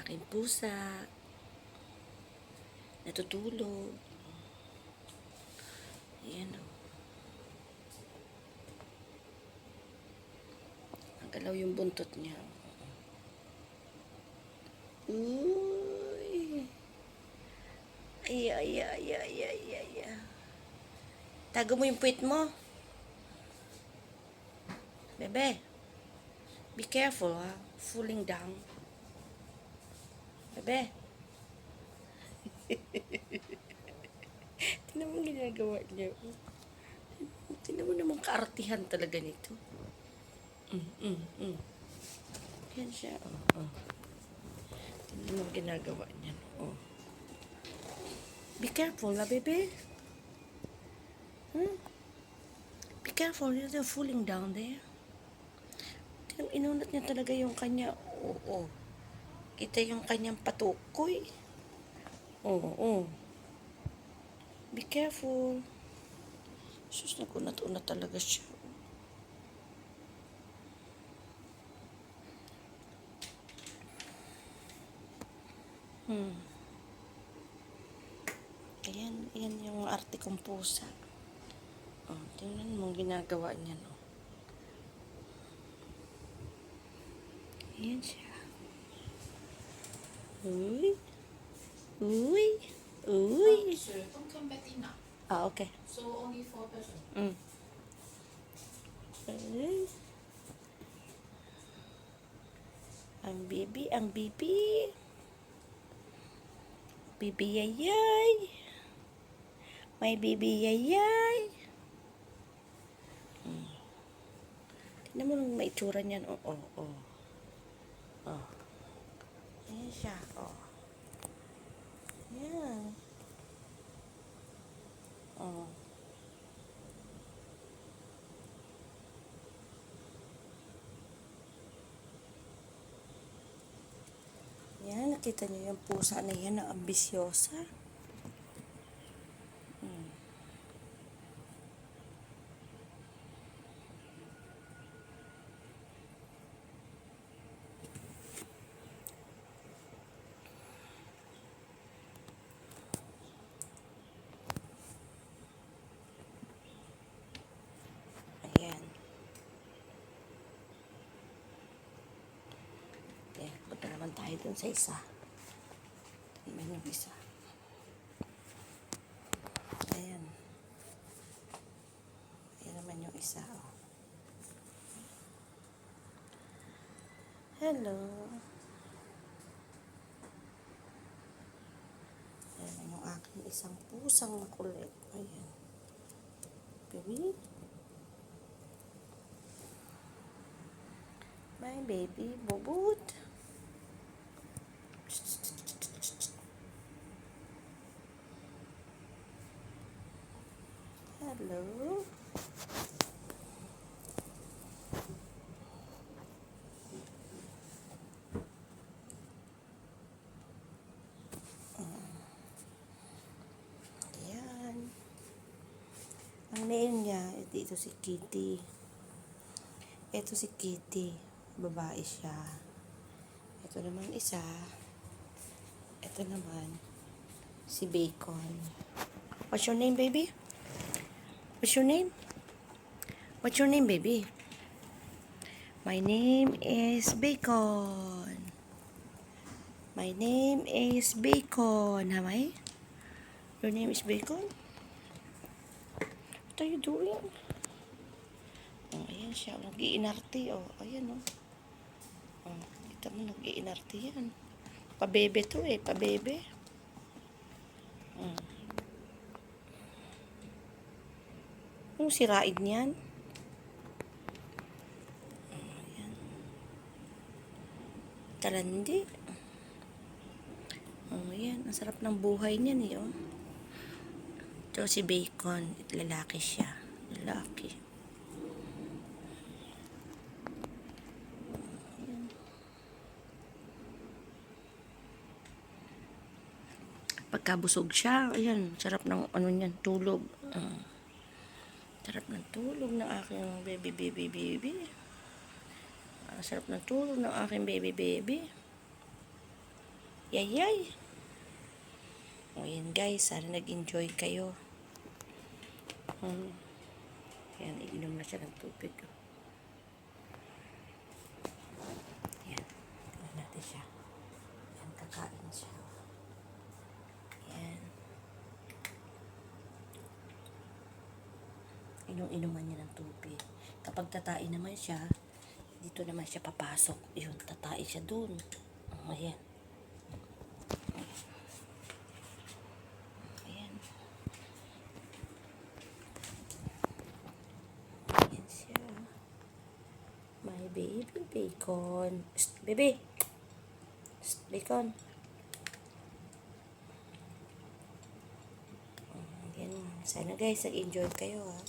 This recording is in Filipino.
aking pusa. Natutulog. Ayan o. Nagalaw yung buntot niya. Uy. Ay, ay, ay, ay, ay, ay, ay. Tago mo yung puwit mo. Bebe. Be careful, ha. Falling down. Bebe. Tingnan mo ginagawa niya. Tingnan mo naman kaartihan talaga nito. Yan siya. Tingnan mo ginagawa niya. Be careful, ha, bebe. Be careful, you're falling down there. Tingnan mo, inunat niya talaga yung kanya. Oo. Kita yung kanyang patukoy. Oo. Be careful. Sus, nagunat-unat talaga siya. Ayan yung arte kong pusa. Tingnan mo ginagawa niya, no. Ayan siya. Uy. Sir, don't come back in now. Okay. So only 4 person. Ay. Ang bibi. Bibi yayay. May bibi yayay. Tignan mo nung may itsura niyan. Ayan siya. Ayan. Yan, nakita niyo yung pusa na yan na ambisyosa. Ayan. Punta naman tayo dun sa isa. Tingnan yung isa. Ayan. Ayan naman yung isa. Hello. Ayan yung aking isang pusang makulit. Ayan. Baby. My baby, bubut. Hello. Ayan. Ang name niya, ito si Kitty. Ito si Kitty. Babae siya. Ito naman isa. Ito naman si Bacon. What's your name, baby? What's your name? What's your name, baby? My name is Bacon. My name is Bacon. Hamay? Your name is Bacon? What are you doing? Ayan siya. Nag-iinarte. Ayan. Kita mo, nag-iinarte yan. Pabebe to pabebe. Yung siraid niyan. Ayan. Talandi. Ayan. Ang sarap ng buhay niyan Ito si Bacon. Lalaki siya. Lalaki. Pagkabusog siya, ayan, sarap ng niyan, tulog. Sarap ng tulog ng aking baby. Sarap ng tulog ng aking baby. Yayay. O yan guys, sana nag-enjoy kayo. Yan, iinom na siya ng tubig. Yan, tingnan natin siya. Yan, kakain siya. Yan. Inom-inuman niya ng tubig. Kapag tatain naman siya, dito naman siya papasok. Yun, tatain siya dun. Ayan. Ayan. Ayan siya. My baby bacon. Shh, baby. Shh, bacon. Ayan. Sana guys, nag-enjoy kayo ha.